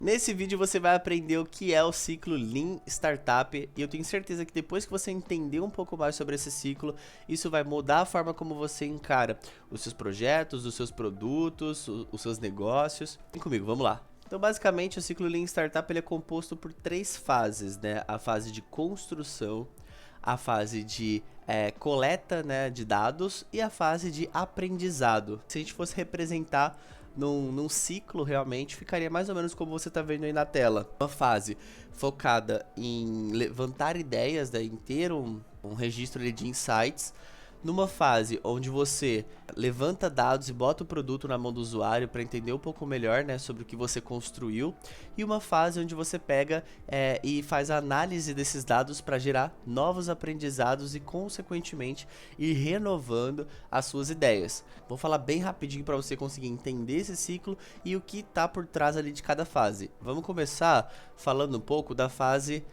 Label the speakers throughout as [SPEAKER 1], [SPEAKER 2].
[SPEAKER 1] Nesse vídeo você vai aprender o que é o ciclo Lean Startup e eu tenho certeza que depois que você entender um pouco mais sobre esse ciclo, isso vai mudar a forma como você encara os seus projetos, os seus produtos, os seus negócios. Vem comigo, vamos lá. Então, basicamente, o ciclo Lean Startup ele é composto por três fases, né? A fase de construção, a fase de coleta, né, de dados e a fase de aprendizado. Se a gente fosse representar num ciclo, realmente ficaria mais ou menos como você está vendo aí na tela. Uma fase focada em levantar ideias, né, em ter um registro ali de insights. Numa fase onde você levanta dados e bota o produto na mão do usuário para entender um pouco melhor, né, sobre o que você construiu. E uma fase onde você pega e faz a análise desses dados para gerar novos aprendizados e, consequentemente, ir renovando as suas ideias. Vou falar bem rapidinho para você conseguir entender esse ciclo e o que está por trás ali de cada fase. Vamos começar falando um pouco da fase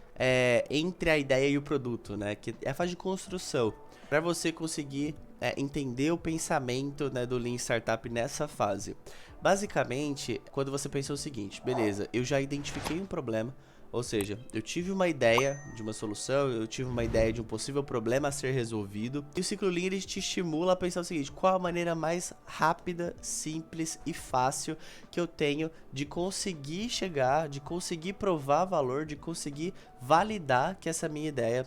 [SPEAKER 1] entre a ideia e o produto, né, que é a fase de construção. Para você conseguir entender o pensamento, né, do Lean Startup nessa fase. Basicamente, quando você pensa o seguinte, beleza, eu já identifiquei um problema, ou seja, eu tive uma ideia de uma solução, eu tive uma ideia de um possível problema a ser resolvido, e o ciclo Lean ele te estimula a pensar o seguinte, qual a maneira mais rápida, simples e fácil que eu tenho de conseguir chegar, de conseguir provar valor, de conseguir validar que essa minha ideia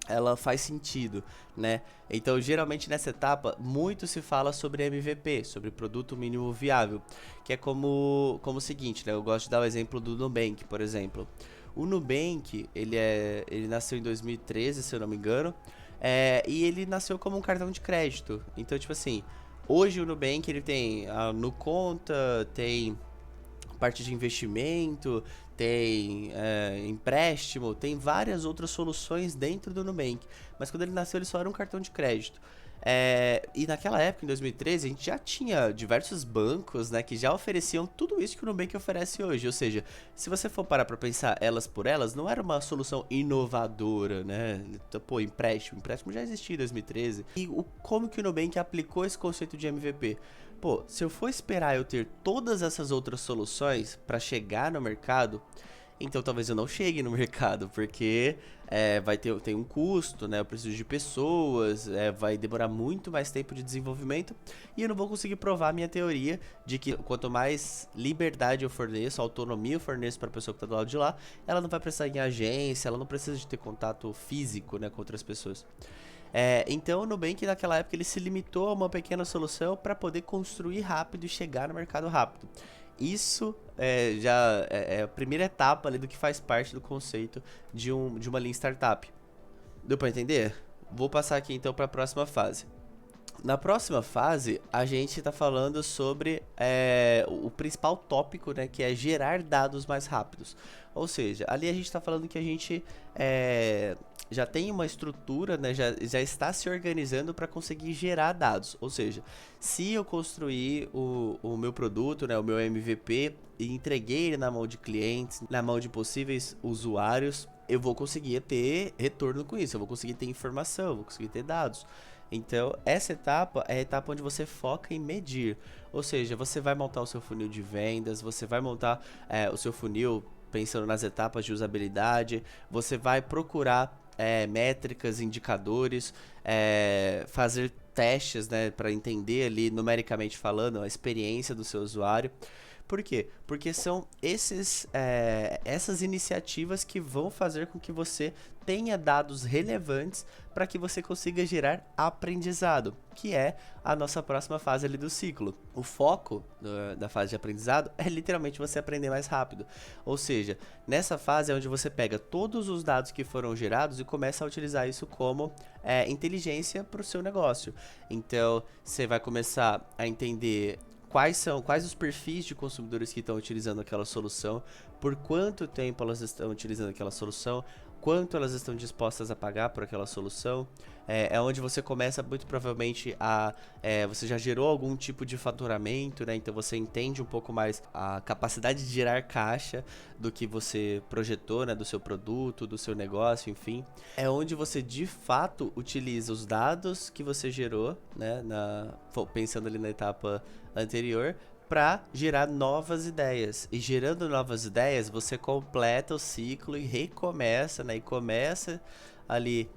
[SPEAKER 1] ela faz sentido, né? Então, geralmente nessa etapa, muito se fala sobre MVP, sobre produto mínimo viável, que é como o seguinte, né? Eu gosto de dar o exemplo do Nubank, por exemplo. O Nubank, ele nasceu em 2013, se eu não me engano, e ele nasceu como um cartão de crédito. Então, tipo assim, hoje o Nubank, ele tem a NuConta, tem parte de investimento, tem empréstimo, tem várias outras soluções dentro do Nubank. Mas quando ele nasceu, ele só era um cartão de crédito. E naquela época, em 2013, a gente já tinha diversos bancos, né, que já ofereciam tudo isso que o Nubank oferece hoje. Ou seja, se você for parar para pensar elas por elas, não era uma solução inovadora, né? Então, pô, empréstimo já existia em 2013. E como que o Nubank aplicou esse conceito de MVP? Pô, se eu for esperar eu ter todas essas outras soluções para chegar no mercado, então talvez eu não chegue no mercado, porque tem um custo, né? Eu preciso de pessoas, vai demorar muito mais tempo de desenvolvimento e eu não vou conseguir provar a minha teoria de que quanto mais liberdade eu forneço, autonomia eu forneço para a pessoa que está do lado de lá, ela não vai precisar ir em agência, ela não precisa de ter contato físico, né, com outras pessoas. Então o Nubank naquela época ele se limitou a uma pequena solução para poder construir rápido e chegar no mercado rápido. Isso já é a primeira etapa ali do que faz parte do conceito de uma Lean Startup. Deu para entender? Vou passar aqui então para a próxima fase. Na próxima fase, a gente está falando sobre o principal tópico, né, que é gerar dados mais rápidos. Ou seja, ali a gente está falando que a gente já tem uma estrutura, né, já está se organizando para conseguir gerar dados. Ou seja, se eu construir o meu produto, né, o meu MVP, e entreguei ele na mão de clientes, na mão de possíveis usuários, eu vou conseguir ter retorno com isso, eu vou conseguir ter informação, eu vou conseguir ter dados. Então, essa etapa é a etapa onde você foca em medir. Ou seja, você vai montar o seu funil de vendas, você vai montar o seu funil pensando nas etapas de usabilidade, você vai procurar métricas, indicadores, fazer testes, né, para entender ali, numericamente falando, a experiência do seu usuário. Por quê? Porque são essas iniciativas que vão fazer com que você tenha dados relevantes para que você consiga gerar aprendizado, que é a nossa próxima fase ali do ciclo. O foco da fase de aprendizado é literalmente você aprender mais rápido. Ou seja, nessa fase é onde você pega todos os dados que foram gerados e começa a utilizar isso como inteligência para o seu negócio. Então, você vai começar a entender quais os perfis de consumidores que estão utilizando aquela solução, por quanto tempo elas estão utilizando aquela solução, quanto elas estão dispostas a pagar por aquela solução. É onde você começa muito provavelmente você já gerou algum tipo de faturamento, né? Então você entende um pouco mais a capacidade de gerar caixa do que você projetou, né? Do seu produto, do seu negócio, enfim. É onde você de fato utiliza os dados que você gerou, né? Pensando ali na etapa anterior, para gerar novas ideias. E gerando novas ideias, você completa o ciclo e recomeça, né? E começa ali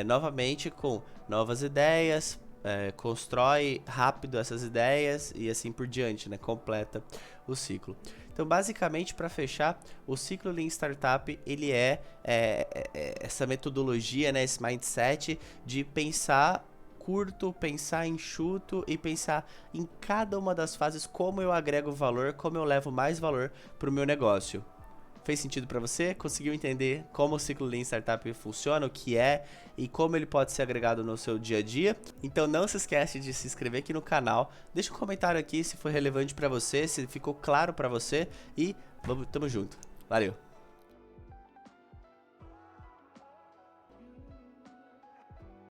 [SPEAKER 1] novamente com novas ideias, constrói rápido essas ideias e assim por diante, né? Completa o ciclo. Então, basicamente, para fechar, o ciclo Lean Startup, ele essa metodologia, né? Esse mindset de pensar curto, pensar enxuto e pensar em cada uma das fases como eu agrego valor, como eu levo mais valor para o meu negócio. Fez sentido para você? Conseguiu entender como o ciclo Lean Startup funciona, o que é e como ele pode ser agregado no seu dia a dia? Então não se esquece de se inscrever aqui no canal, deixa um comentário aqui se foi relevante para você, se ficou claro para você e tamo junto. Valeu!